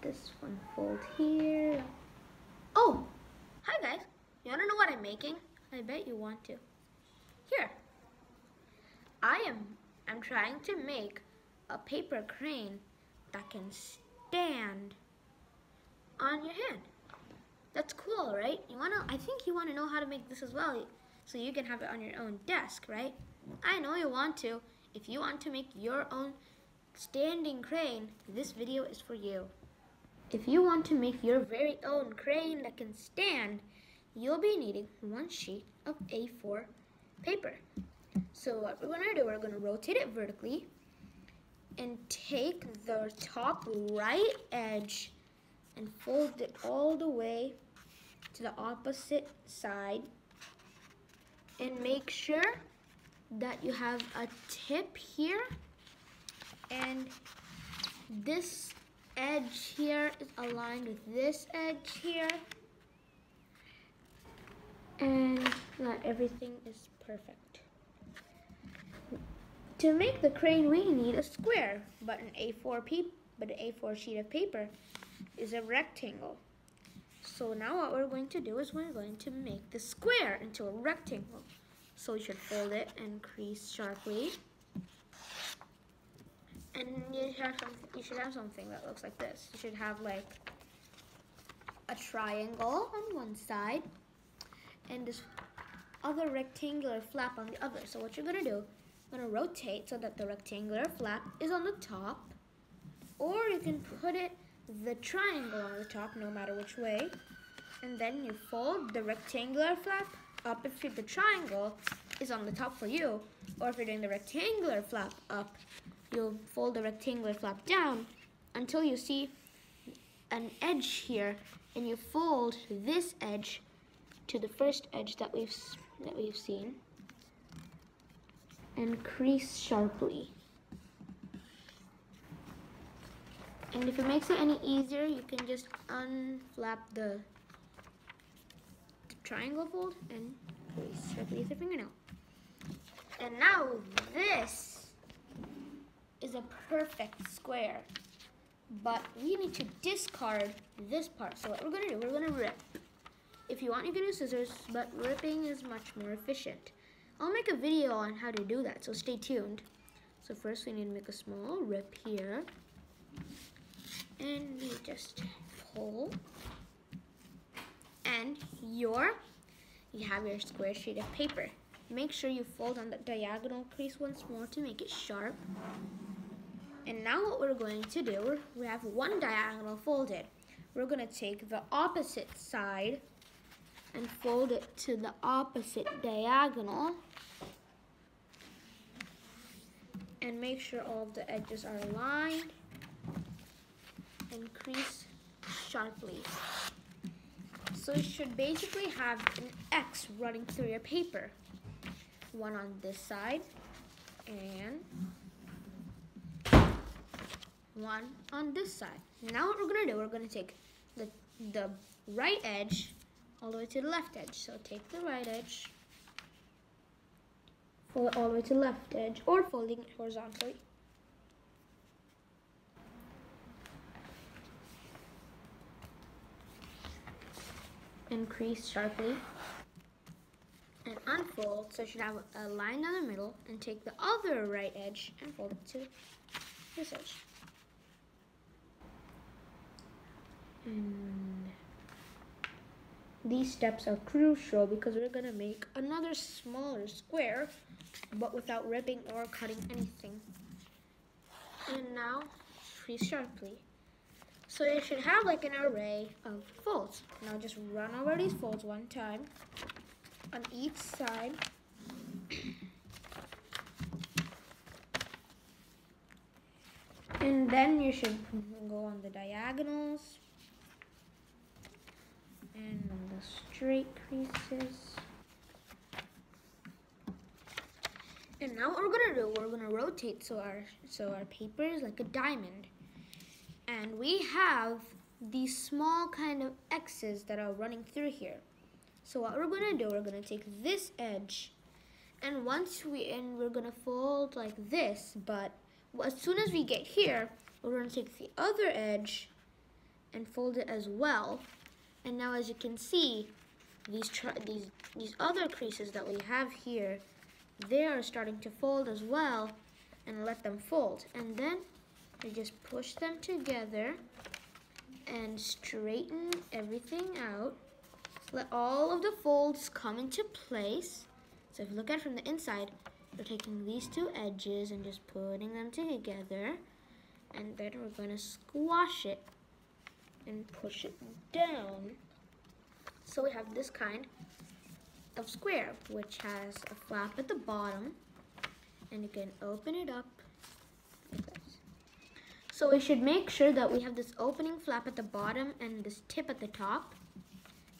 this one fold here. Oh, hi guys. You wanna know what I'm making? I bet you want to. Here. I'm trying to make a paper crane that can stand on your hand. That's cool, right? I think you wanna know how to make this as well, so you can have it on your own desk, right? I know you want to. If you want to make your own standing crane, this video is for you. If you want to make your very own crane that can stand, you'll be needing one sheet of A4 paper. So what we're gonna do, we're gonna rotate it vertically and take the top right edge and fold it all the way to the opposite side, and make sure that you have a tip here, and this edge here is aligned with this edge here, and that everything is perfect. To make the crane, we need a square, but an A4 sheet of paper is a rectangle. So now what we're going to do is we're going to make the square into a rectangle. So you should fold it and crease sharply. And you should have something that looks like this. You should have like a triangle on one side and this other rectangular flap on the other. So what you're gonna do, you're gonna rotate so that the rectangular flap is on the top, or you can put the triangle on the top, no matter which way, and then you fold the rectangular flap up if the triangle is on the top for you, or if you're doing the rectangular flap up, you'll fold the rectangular flap down until you see an edge here, and you fold this edge to the first edge that we've seen, and crease sharply. And if it makes it any easier, you can just unflap the triangle fold and crease sharply with your fingernail. And now this is a perfect square, but we need to discard this part. So what we're gonna do, we're gonna rip. If you want, you can use scissors, but ripping is much more efficient. I'll make a video on how to do that, so stay tuned. So first we need to make a small rip here, and you just pull, and you have your square sheet of paper. Make sure you fold on the diagonal crease once more to make it sharp. And now what we're going to do, we have one diagonal folded. We're going to take the opposite side and fold it to the opposite diagonal, and make sure all of the edges are aligned, and crease sharply. So you should basically have an X running through your paper. One on this side and one on this side. Now what we're gonna do, we're gonna take the right edge all the way to the left edge. So take the right edge, fold it all the way to the left edge, or folding it horizontally. And crease sharply. And unfold, so you should have a line down the middle, and take the other right edge and fold it to this edge. And these steps are crucial because we're gonna make another smaller square, but without ripping or cutting anything. And now, crease sharply. So you should have like an array of folds. Now just run over these folds one time on each side. And then you should go on the diagonals and on the straight creases. And now what we're gonna do, we're gonna rotate so our paper is like a diamond. And we have these small kind of X's that are running through here. So what we're gonna do, we're gonna take this edge, and we're gonna fold like this, but as soon as we get here, we're gonna take the other edge and fold it as well. And now as you can see, these other creases that we have here, they are starting to fold as well, and let them fold. And then you just push them together and straighten everything out. Let all of the folds come into place. So if you look at it from the inside, we're taking these two edges and just putting them together. And then we're going to squash it and push it down. So we have this kind of square, which has a flap at the bottom. And you can open it up like this. So we should make sure that we have this opening flap at the bottom and this tip at the top.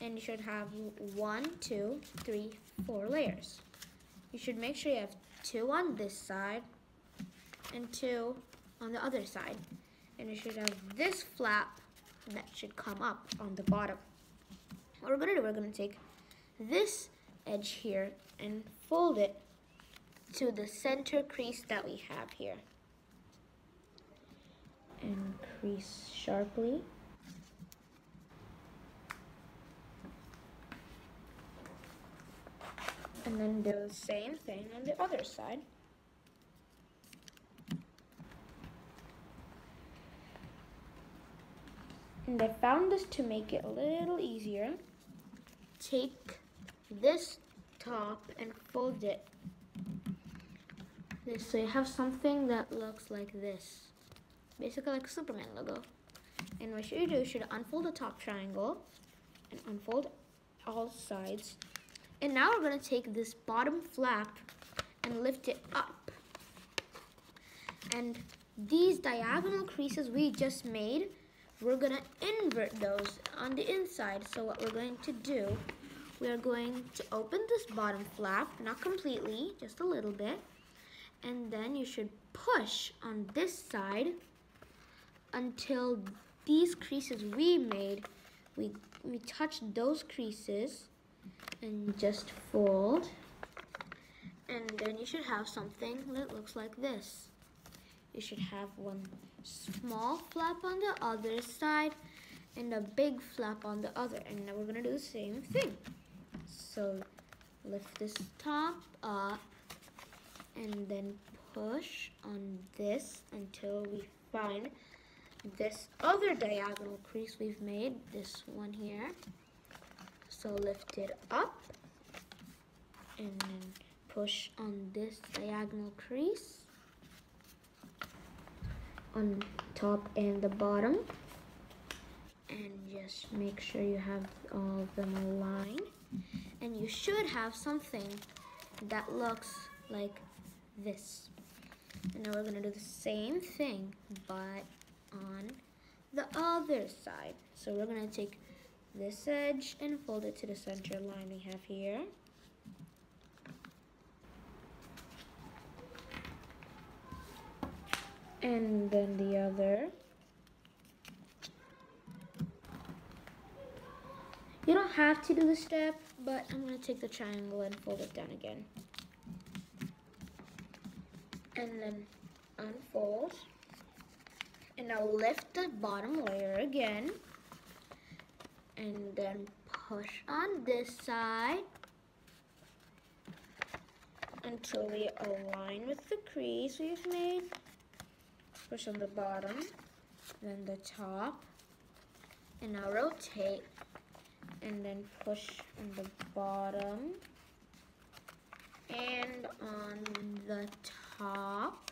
And you should have 1, 2, 3, 4 layers. You should make sure you have 2 on this side and 2 on the other side. And you should have this flap that should come up on the bottom. What we're going to do, we're going to take this edge here and fold it to the center crease that we have here. And crease sharply. And then do the same thing on the other side. And I found this to make it a little easier. Take this top and fold it. So you have something that looks like this. Basically like a Superman logo. And what you do, you should unfold the top triangle and unfold all sides. And now we're going to take this bottom flap and lift it up. And these diagonal creases we just made, we're going to invert those on the inside. So what we're going to do, we are going to open this bottom flap, not completely, just a little bit. And then you should push on this side until these creases we made, we touch those creases and just fold. And then you should have something that looks like this. You should have one small flap on the other side and a big flap on the other. And now we're going to do the same thing. So lift this top up and then push on this until we find this other diagonal crease we've made, this one here. So lift it up and then push on this diagonal crease on top and the bottom, and just make sure you have all of them aligned. And you should have something that looks like this. And now we're going to do the same thing but on the other side. So we're going to take this edge and fold it to the center line we have here. And then the other. You don't have to do the step, but I'm going to take the triangle and fold it down again. And then unfold. And now lift the bottom layer again. And then push on this side until we align with the crease we've made. Push on the bottom, then the top, and now rotate, and then push on the bottom and on the top.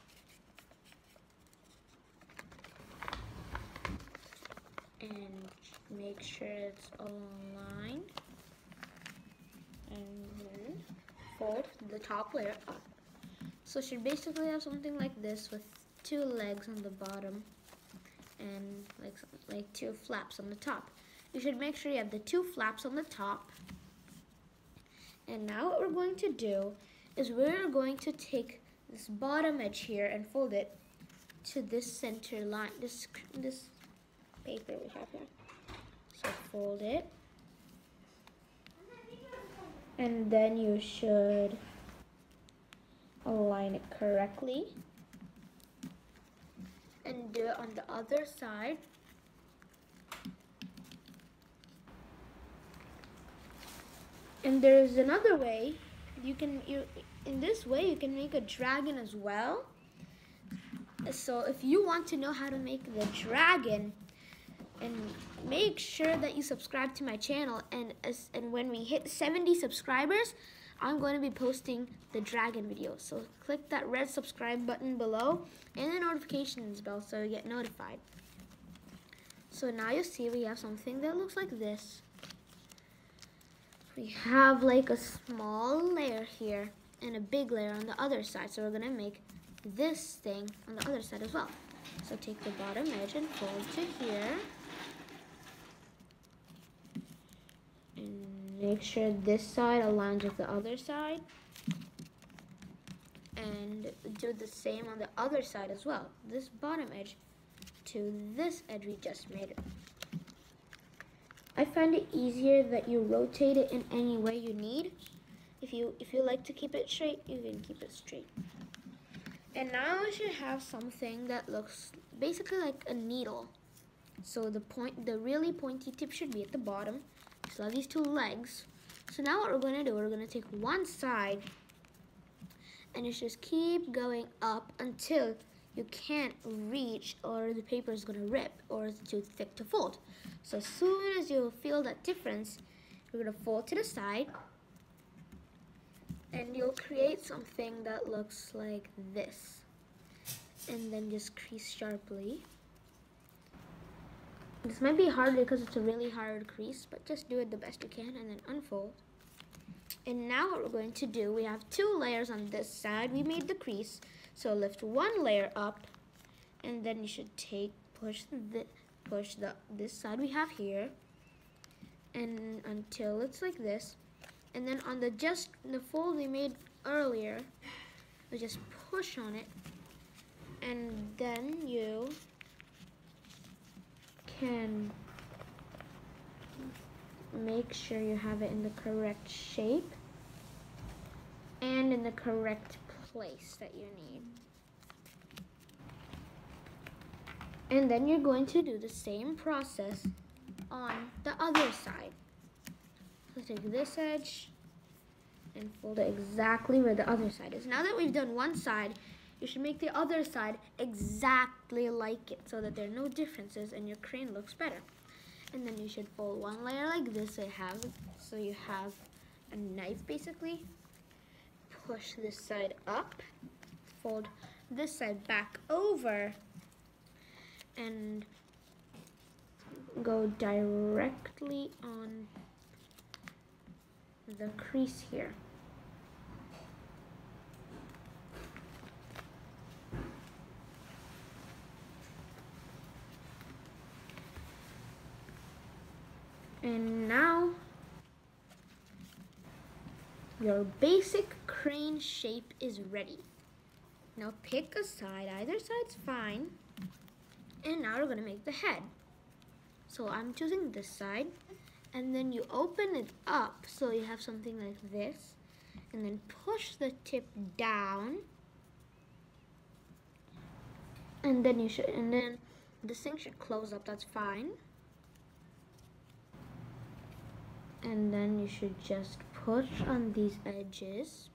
And make sure it's all aligned, and then fold the top layer up. So it should basically have something like this with 2 legs on the bottom and like 2 flaps on the top. You should make sure you have the 2 flaps on the top. And now what we're going to do is we're going to take this bottom edge here and fold it to this center line, this paper we have here. So fold it, and then you should align it correctly, and do it on the other side. And there's another way. In this way you can make a dragon as well. So if you want to know how to make the dragon, and make sure that you subscribe to my channel, and when we hit 70 subscribers, I'm going to be posting the dragon video. So click that red subscribe button below and the notifications bell so you get notified. So now you see we have something that looks like this. We have like a small layer here and a big layer on the other side. So we're going to make this thing on the other side as well. So take the bottom edge and fold to here. And make sure this side aligns with the other side. And do the same on the other side as well. This bottom edge to this edge we just made. I find it easier that you rotate it in any way you need. If you like to keep it straight, you can keep it straight. And now I should have something that looks basically like a needle. So the really pointy tip should be at the bottom. So I have these two legs. So now what we're going to do, we're going to take one side and you just keep going up until you can't reach or the paper is going to rip or it's too thick to fold. So as soon as you feel that difference, you're going to fold to the side and you'll create something that looks like this. And then just crease sharply. This might be hard because it's a really hard crease, but just do it the best you can and then unfold. And now what we're going to do, we have two layers on this side. We made the crease, so lift one layer up, and then you should push this side we have here, and until it's like this. And then on the fold we made earlier, we just push on it, and then you can make sure you have it in the correct shape and in the correct place that you need. And then you're going to do the same process on the other side. So take this edge and fold it exactly where the other side is. Now that we've done one side, you should make the other side exactly like it so that there are no differences and your crane looks better. And then you should fold one layer like this so you have a knife basically. Push this side up, fold this side back over, and go directly on the crease here. And now your basic crane shape is ready. Now pick a side, either side's fine. And now we're gonna make the head. So I'm choosing this side, and then you open it up so you have something like this, and then push the tip down, and then this thing should close up, that's fine. And then you should just push on these edges,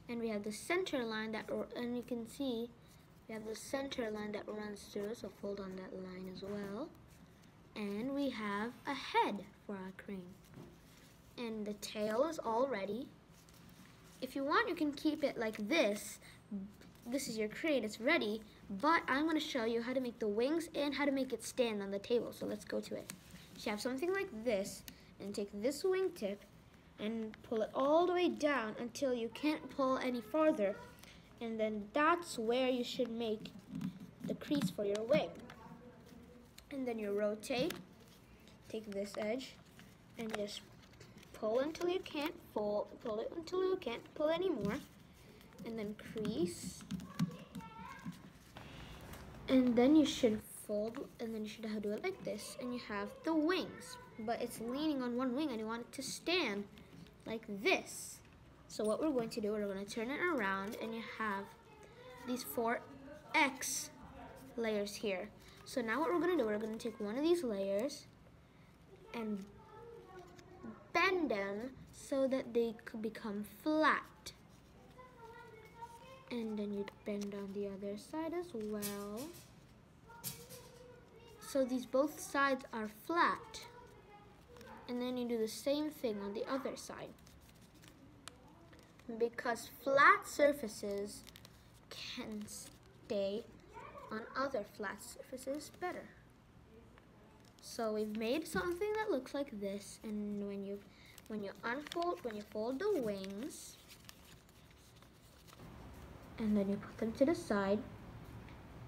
and we have the center line and you can see we have the center line that runs through, so fold on that line as well. And we have a head for our crane. And the tail is all ready. If you want, you can keep it like this. This is your crane, it's ready, but I'm going to show you how to make the wings and how to make it stand on the table, so let's go to it. So you have something like this, and take this wingtip and pull it all the way down until you can't pull any farther, and then that's where you should make the crease for your wing. And then you rotate, take this edge and just pull until you can't pull it until you can't pull anymore, and then crease, and then you should fold, and then you should do it like this, and you have the wings, but it's leaning on one wing and you want it to stand like this. So what we're going to do, we're going to turn it around, and you have these 4 X layers here. So now what we're going to do, we're going to take one of these layers and bend them so that they could become flat. And then you'd bend on the other side as well. So these both sides are flat. And then you do the same thing on the other side. Because flat surfaces can stay on other flat surfaces better. So we've made something that looks like this, and when you fold the wings, and then you put them to the side,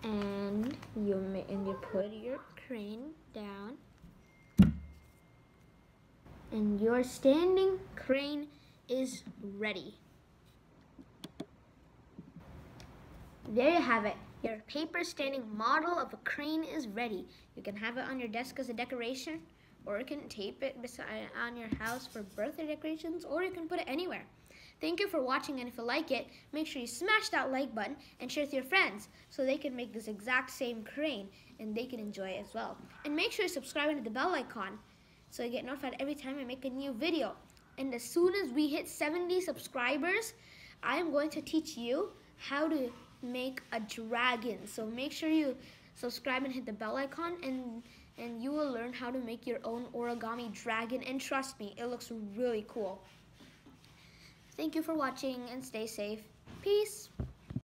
and you put your crane down, and your standing crane is ready. There you have it. Your paper standing model of a crane is ready. You can have it on your desk as a decoration, or you can tape it on your house for birthday decorations, or you can put it anywhere. Thank you for watching, and if you like it, make sure you smash that like button and share it with your friends so they can make this exact same crane and they can enjoy it as well. And make sure you subscribe and hit the bell icon so you get notified every time I make a new video. And as soon as we hit 70 subscribers, I am going to teach you how to make a dragon. So make sure you subscribe and hit the bell icon, and you will learn how to make your own origami dragon, and trust me, it looks really cool. Thank you for watching, and stay safe. Peace.